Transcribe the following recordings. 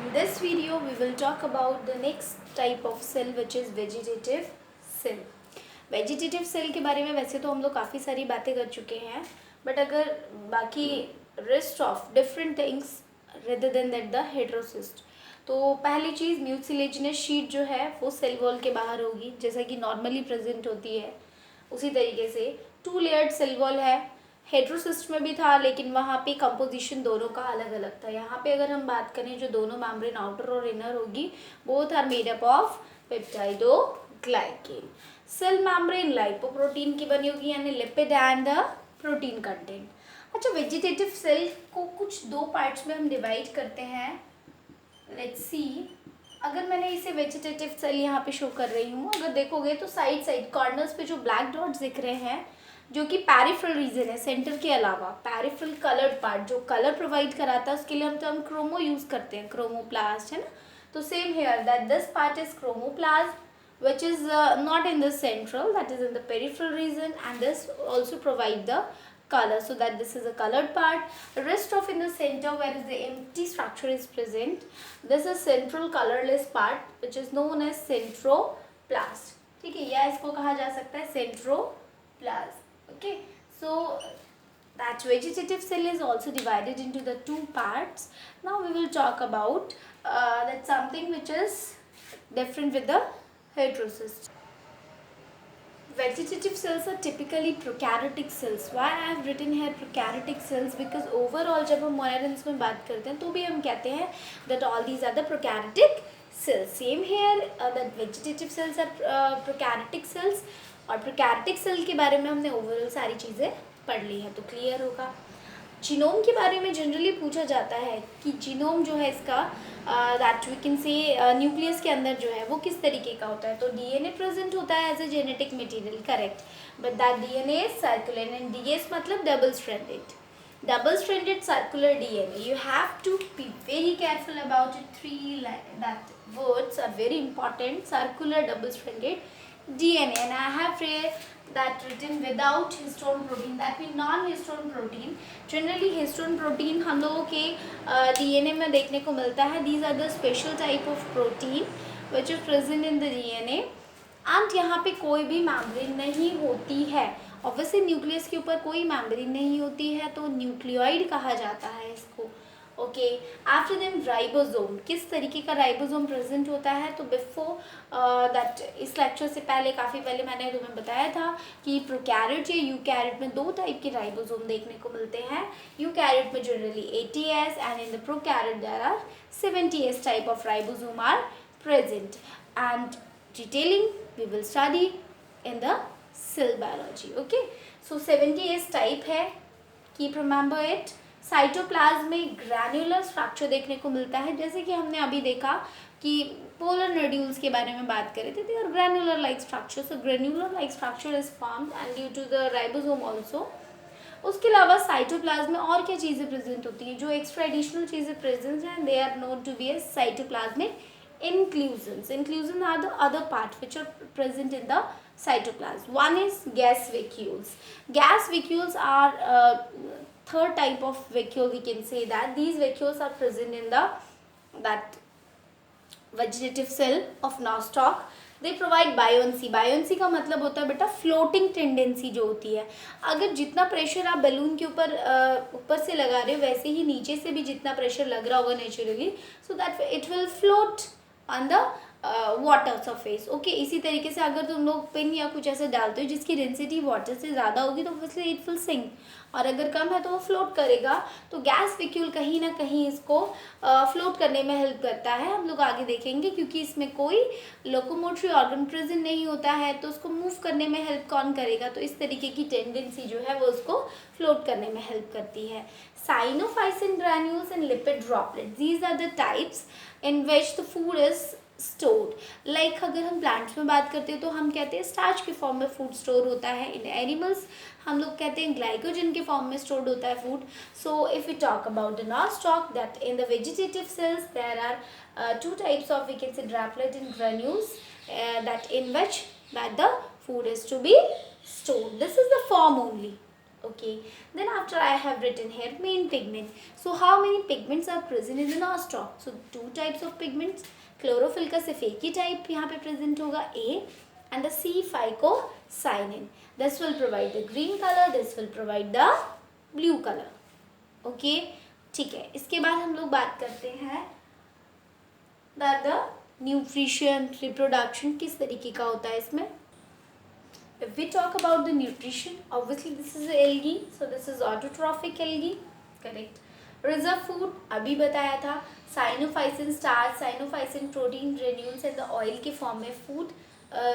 In this video, we will talk about the next type of cell which is vegetative cell. Vegetative cell के बारे में वैसे तो हम लोग काफ़ी सारी बातें कर चुके हैं, बट अगर बाकी rest of different things rather than that the heterocyst, तो पहली चीज़ म्यूसिलेजिनस शीट जो है वो सेल वॉल के बाहर होगी, जैसा कि नॉर्मली प्रेजेंट होती है। उसी तरीके से 2 लेयर्ड सेल वॉल है, हेटेरोसिस्ट में भी था, लेकिन वहाँ पे कंपोजिशन दोनों का अलग अलग था। यहाँ पे अगर हम बात करें, जो दोनों मेम्ब्रेन आउटर और इनर होगी, both are made up of peptidoglycan. Cell membrane lipoprotein की बनी होगी, यानी lipid and the protein content. अच्छा, वेजिटेटिव सेल को कुछ 2 पार्ट्स में हम डिवाइड करते हैं। लेट्स सी, अगर मैंने इसे वेजिटेटिव सेल यहाँ पे शो कर रही हूँ, अगर देखोगे तो साइड कॉर्नर्स पे जो ब्लैक डॉट्स दिख रहे हैं, जो कि पैरिफेरल रीजन है, सेंटर के अलावा पैरिफेरल कलर्ड पार्ट जो कलर प्रोवाइड कराता है, उसके लिए हम क्रोमो यूज करते हैं, क्रोमोप्लास्ट, है ना। तो same here that this part is chromoplast which is not in the central, that is in the peripheral region, and this also provide the color, so that this is a colored part. Rest of in the center where is the empty structure is present, this is central colorless part which is known as centroplast. ठीक है, या इसको कहा जा सकता है centroplast. Okay, so that vegetative cell is also divided into the 2 parts. Now we will talk about that something which is different with the heterocyst. Vegetative cells are typically prokaryotic cells. Why I have written here prokaryotic cells? Because overall जब हम monerans में बात करते हैं तो भी हम कहते हैं that all these are the prokaryotic cells. Same here that vegetative cells are prokaryotic cells. और prokaryotic cell के बारे में हमने overall सारी चीज़ें पढ़ ली है, तो क्लियर होगा। जीनोम के बारे में जनरली पूछा जाता है कि जीनोम जो है इसका that we can say nucleus के अंदर जो है वो किस तरीके का होता है। तो डीएनए प्रेजेंट होता है as a genetic material, correct, but that DNA is circular and DS मतलब double stranded circular DNA. You have to be very careful about it. 3 that words are very important, circular double stranded DNA, and I have that written without histone protein, that means non-histone protein. Generally histone protein हम लोगों के DNA में देखने को मिलता है. These are the special type of protein which is present in the DNA. and यहाँ पे कोई भी मेम्ब्रेन नहीं होती है. Obviously न्यूक्लियस के ऊपर कोई मेम्ब्रेन नहीं होती है, तो न्यूक्लियोइड कहा जाता है इसको. Okay, after then ribosome. किस तरीके का राइबोसोम प्रेजेंट होता है? तो बिफोर दैट, इस लेक्चर से पहले, काफ़ी पहले मैंने तुम्हें बताया था कि प्रोकैरियोट या यूकैरियोट में 2 टाइप के राइबोसोम देखने को मिलते हैं. यूकैरियोट में generally 80S and in the prokaryote there are 70S type of ribosome are present. And detailing we will study in the cell biology. Okay, so 70S type है, keep remember it. Cytoplasm में granular structure देखने को मिलता है, जैसे कि हमने अभी देखा कि पोलर नोड्यूल्स के बारे में बात कर रहे थे, और granular like structure. So granular like structure is formed and due to the ribosome also. उसके अलावा साइटोप्लाज्म में और क्या चीज़ें प्रेजेंट होती हैं? जो एक्स्ट्रा एडिशनल चीज़ें प्रेजेंट हैं, they are known to be a cytoplasmic inclusions. Inclusions are the other part which are present in the cytoplasm. One is gas vacuoles. Gas vacuoles are third type of vacuole. We can say that these vacuoles are present in the that vegetative cell of nostoc. They provide buoyancy. Buoyancy का मतलब होता है बेटा floating tendency जो होती है. अगर जितना प्रेशर आप बैलून के ऊपर से लगा रहे हो, वैसे ही नीचे से भी जितना प्रेशर लग रहा होगा naturally, so that it will float on the water surface. Okay, इसी तरीके से अगर तुम लोग पिन या कुछ ऐसे डालते हो जिसकी डेंसिटी वाटर से ज़्यादा होगी, तो ऑब्वियसली इट विल सिंक, और अगर कम है तो वो फ्लोट करेगा. तो गैस वैक्यूल कहीं ना कहीं इसको फ्लोट करने में हेल्प करता है. हम लोग आगे देखेंगे, क्योंकि इसमें कोई लोकोमोटरी ऑर्गन प्रेजेंट नहीं होता है, तो उसको मूव करने में हेल्प कौन करेगा? तो इस तरीके की टेंडेंसी जो है वो उसको फ्लोट करने में हेल्प करती है. Cyanophycin granules and lipid droplet, these are the types in which the food is stored. Like अगर हम प्लांट्स में बात करते हैं तो हम कहते हैं स्टार्च के फॉर्म में फूड स्टोर होता है. इन एनिमल्स हम लोग कहते हैं ग्लाइकोजन के फॉर्म में स्टोर्ड होता है food. So if you talk about the nostoc, that in the vegetative cells there are 2 types of, we can say droplet and granules, that in which that the food is to be stored. This is the form only. Okay, then after I have written here main pigment. So how many pigments are present in the nostoc? So two types of pigments. Chlorophyll का सिर्फ एक ही type यहाँ पे present होगा A, and the C phycocyanin. This will provide the green color, this will provide the blue color. Okay, ठीक है. इसके बाद हम लोग बात करते हैं that the nutrition reproduction किस तरीके का होता है इसमें. If we talk about the nutrition, obviously this is algae, so this is autotrophic algae, correct. Reserve food अभी बताया था, cyanophycin starch, cyanophycin protein granules and the oil के फॉर्म में फूड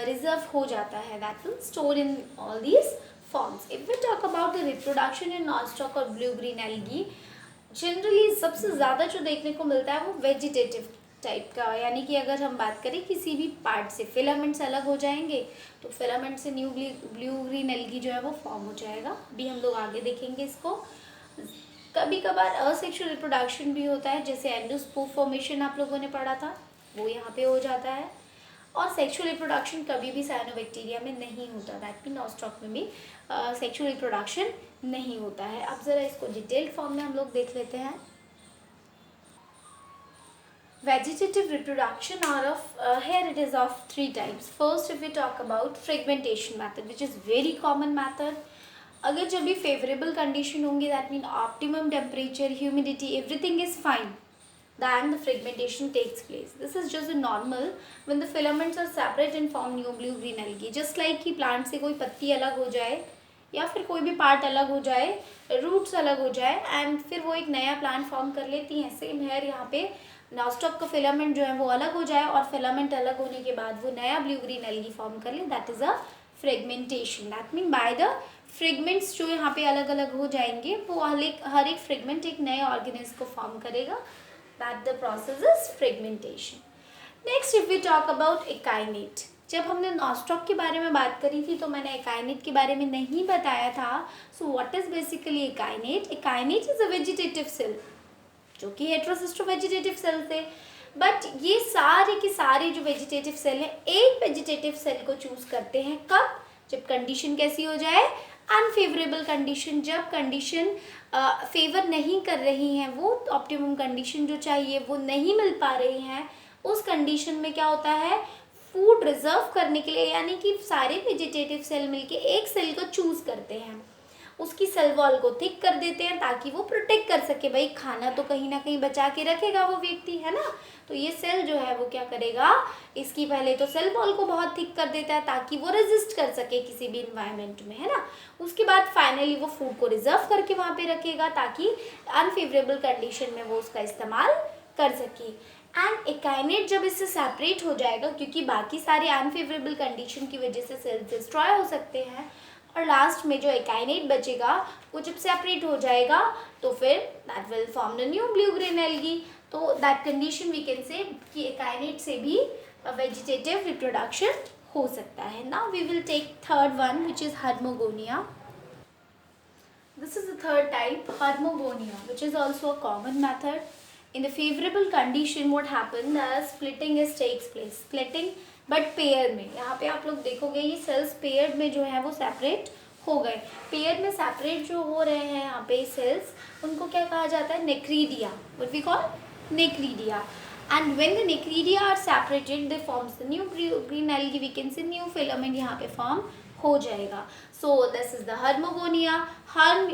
रिजर्व हो जाता है, that will store in all these forms. If we talk about the reproduction in nostoc और blue green algae, generally सबसे ज़्यादा जो देखने को मिलता है वो वेजिटेटिव टाइप का, यानी कि अगर हम बात करें किसी भी पार्ट से फिलामेंट्स अलग हो जाएंगे तो फिलामेंट से न्यू ब्लू ग्रीन एल्गी जो है वो फॉर्म हो जाएगा. अभी हम लोग आगे देखेंगे इसको. कभी कभार असेक्सुअल रिप्रोडक्शन भी होता है, जैसे एंडोस्पोर फॉर्मेशन आप लोगों ने पढ़ा था, वो यहाँ पे हो जाता है. और सेक्सुअल रिप्रोडक्शन कभी भी साइनोबैक्टीरिया में नहीं होता, दैट मीन नॉस्टॉक में भी सेक्सुअल रिप्रोडक्शन नहीं होता है. अब ज़रा इसको डिटेल्ड फॉर्म में हम लोग देख लेते हैं. Vegetative reproduction are of here it is of three types. First, if we talk about fragmentation method, which is very common method. अगर जब भी favorable condition होंगे, that mean optimum temperature, humidity, everything is fine, then the fragmentation takes place. This is just a normal when the filaments are separate and form new blue green algae. Just like कि plant से कोई पत्ती अलग हो जाए या फिर कोई भी पार्ट अलग हो जाए, रूट्स अलग हो जाए एंड फिर वो एक नया प्लांट फॉर्म कर लेती हैं, सेम हेयर यहाँ पे नॉस्टॉक का फिलामेंट जो है वो अलग हो जाए और फिलामेंट अलग होने के बाद वो नया ब्लू ग्रीन एल्गी फॉर्म कर ले, that is a fragmentation. That mean by the fragments जो यहाँ पे अलग अलग हो जाएंगे वो हर एक फ्रेगमेंट एक नए ऑर्गेनिज्म को फॉर्म करेगा, that the process is fragmentation. Next if we talk about akinete. जब हमने नॉस्टॉक के बारे में बात करी थी तो मैंने एकाइनेट के बारे में नहीं बताया था. So what is basically akinete? Akinete is a vegetative cell जो कि हेटेरोसिस्टो वेजिटेटिव सेल थे, बट ये सारे के सारे जो वेजिटेटिव सेल हैं एक वेजिटेटिव सेल को चूज करते हैं. कब? जब कंडीशन कैसी हो जाए, अनफेवरेबल कंडीशन. जब कंडीशन फेवर नहीं कर रही हैं, वो ऑप्टिमम कंडीशन जो चाहिए वो नहीं मिल पा रही हैं, उस कंडीशन में क्या होता है, फूड रिजर्व करने के लिए, यानी कि सारे वेजिटेटिव सेल मिलके एक सेल को चूज करते हैं, उसकी सेल वॉल को थिक कर देते हैं ताकि वो प्रोटेक्ट कर सके. भाई खाना तो कहीं ना कहीं बचा के रखेगा वो व्यक्ति, है ना. तो ये सेल जो है वो क्या करेगा, इसकी पहले तो सेल वॉल को बहुत थिक कर देता है ताकि वो रेजिस्ट कर सके किसी भी इन्वायरमेंट में, है ना. उसके बाद फाइनली वो फूड को रिजर्व करके वहाँ पे रखेगा ताकि अनफेवरेबल कंडीशन में वो उसका इस्तेमाल कर सके. एंड एकाइनेट जब इससे सेपरेट हो जाएगा, क्योंकि बाकी सारे अनफेवरेबल कंडीशन की वजह से सेल्स डिस्ट्रॉय हो सकते हैं, और लास्ट में जो एकाइनेट बचेगा वो जब सेपरेट हो जाएगा तो फिर that will form the new blue green algae. तो that condition we can say कि एकाइनेट से भी वेजिटेटिव रिप्रोडक्शन हो सकता है. Now we will take third one which is hormogonia. This is the third type, Hormogonia, which is also a common method. In the favorable condition, what happens is splitting takes place. Splitting, but pair में. यहाँ पे आप लोग देखोगे ये cells paired में जो है वो separate हो गए. पेयर में separate जो हो रहे हैं यहाँ पे cells, उनको क्या कहा जाता है, नेक्रीडिया. What we call नेक्रीडिया. And when the necredia are separated, they forms the new green algae. We can see new filament यहाँ पे form हो जाएगा. So this is the hormogonia. Horm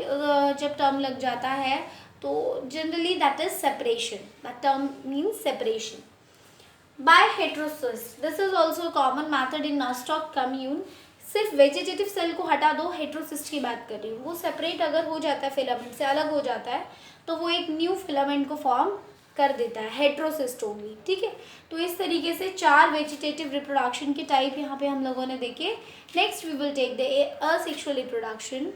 जब टर्म लग जाता है तो generally that is separation. That term means separation by heterocysts. This is also common method in Nostoc commune. सिर्फ वेजिटेटिव सेल को हटा दो, हेटेरोसिस्ट की बात कर रही हूँ. वो सेपरेट अगर हो जाता है, फिलामेंट से अलग हो जाता है, तो वो एक न्यू फिलामेंट को फॉर्म कर देता है, हेटेरोसिस्ट ओनली. ठीक है. तो इस तरीके से 4 वेजिटेटिव रिप्रोडक्शन के टाइप यहाँ पे हम लोगों ने देखे. Next we will take the asexual reproduction.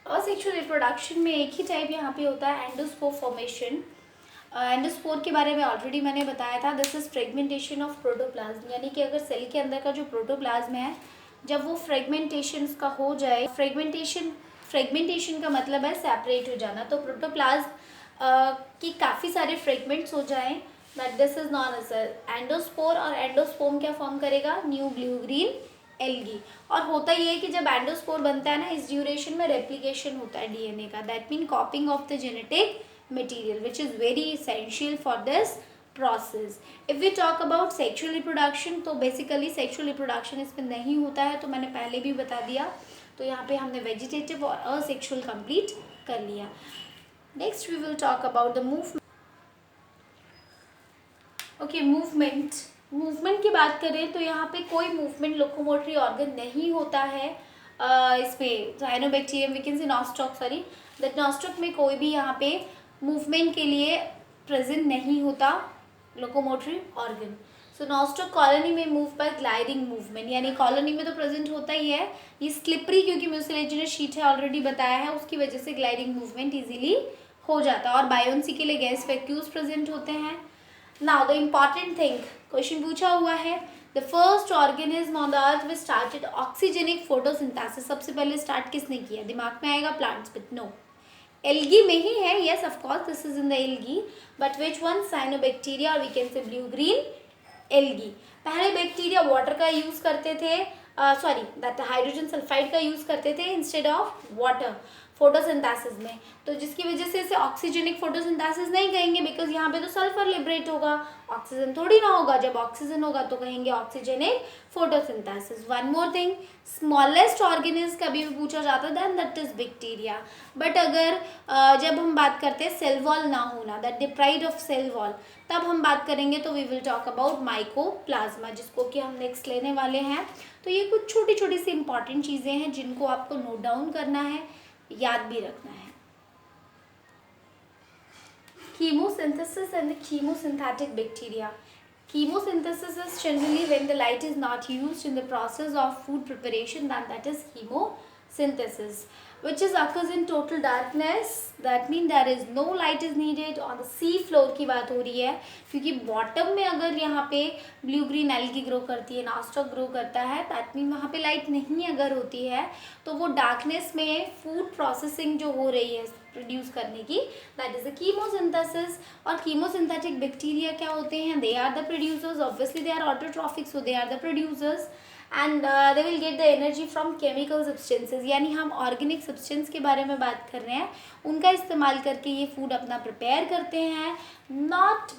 Asexual reproduction में एक ही टाइप यहाँ पे होता है, एंडोस्पोर फॉर्मेशन. एंडोस्पोर के बारे में ऑलरेडी मैंने बताया था. This is fragmentation of protoplasm, यानी कि अगर सेल के अंदर का जो प्रोटोप्लाज्म है, जब वो फ्रेगमेंटेशन का हो जाए, फ्रेगमेंटेशन का मतलब है सेपरेट हो जाना, तो प्रोटोप्लाज्म की काफ़ी सारे फ्रेगमेंट्स हो जाएं, that this is known as endospore. और एंडोस्पोर्म क्या फॉर्म करेगा, न्यू ब्लू ग्रीन एल्गी। और होता ये है कि जब एंडोस्पोर बनता है ना, इस ड्यूरेशन में रेप्लिकेशन होता है डीएनए का, that mean copying of the genetic material which is very essential for this process. If we talk about sexual reproduction, तो बेसिकली सेक्शुअल रिप्रोडक्शन इसमें नहीं होता है, तो मैंने पहले भी बता दिया। तो यहाँ पे हमने वेजिटेटिव और असेक्सुअल कंप्लीट कर लिया। Next we will talk about the movement. Okay, movement की बात करें तो यहाँ पे कोई मूवमेंट लोकोमोटरी ऑर्गन नहीं होता है इसमें cyanobacterium, we can say nostoc, sorry that nostoc में कोई भी यहाँ पे मूवमेंट के लिए प्रेजेंट नहीं होता लोकोमोटरी ऑर्गन। सो नॉस्टॉक कॉलोनी में मूव बाय ग्लाइडिंग मूवमेंट, यानी कॉलोनी में तो प्रेजेंट होता ही है, ये स्लिपरी क्योंकि म्यूसिलेजिनस शीट है ऑलरेडी बताया है, उसकी वजह से ग्लाइडिंग मूवमेंट इजीली हो जाता है। और बायोन्सी के लिए गैस वैक्यूल्स प्रेजेंट होते हैं। Now the important thing, question पूछा हुआ है, the first organism on the earth which started oxygenic photosynthesis, सबसे पहले स्टार्ट किसने किया? दिमाग में आएगा प्लांट्स, बट नो, एल्गी में ही है। Yes of course this is in the algae, but which one? Cyanobacteria, और we can say blue green algae. पहले बैक्टीरिया वाटर का यूज करते थे, सॉरी दैट हाइड्रोजन सल्फाइड का यूज करते थे इंस्टेड ऑफ वाटर फोटोसिंथेसिस में, तो जिसकी वजह से इसे ऑक्सीजनिक फोटोसिंथेसिस नहीं कहेंगे, बिकॉज यहाँ पे तो सल्फर लिबरेट होगा, ऑक्सीजन थोड़ी ना होगा। जब ऑक्सीजन होगा तो कहेंगे oxygenic photosynthesis. One more thing, smallest organism कभी भी पूछा जाता है then that is bacteria. But अगर जब हम बात करते हैं सेल वॉल ना होना, that deprived of cell wall, तब हम बात करेंगे तो we will talk about mycoplasma, जिसको कि हम नेक्स्ट लेने वाले हैं। तो ये कुछ छोटी छोटी सी इंपॉर्टेंट चीज़ें हैं जिनको आपको नोट डाउन करना है, याद भी रखना है। Chemosynthesis and the chemosynthetic bacteria. Chemosynthesis is generally when the light is not used in the process of food preparation, then that is chemosynthesis, which is occurs in total darkness. That means there is no light is needed. On the sea floor की बात हो रही है, क्योंकि bottom में अगर यहाँ पे ब्लू ग्रीन एल्गी ग्रो करती है, नॉस्टॉक ग्रो करता है, दैट मीन वहाँ पे लाइट नहीं अगर होती है तो वो डार्कनेस में फूड प्रोसेसिंग जो हो रही है प्रोड्यूस करने की, दैट इज द कीमोसिंथेसिस। और कीमोसिंथेटिक बैक्टीरिया क्या होते हैं? They are the producers, obviously they are autotrophic, so they are the producers and they will get the energy from chemical substances, यानी हम ऑर्गेनिक सब्सटेंस के बारे में बात कर रहे हैं, उनका इस्तेमाल करके ये फूड अपना प्रिपेयर करते हैं, नॉट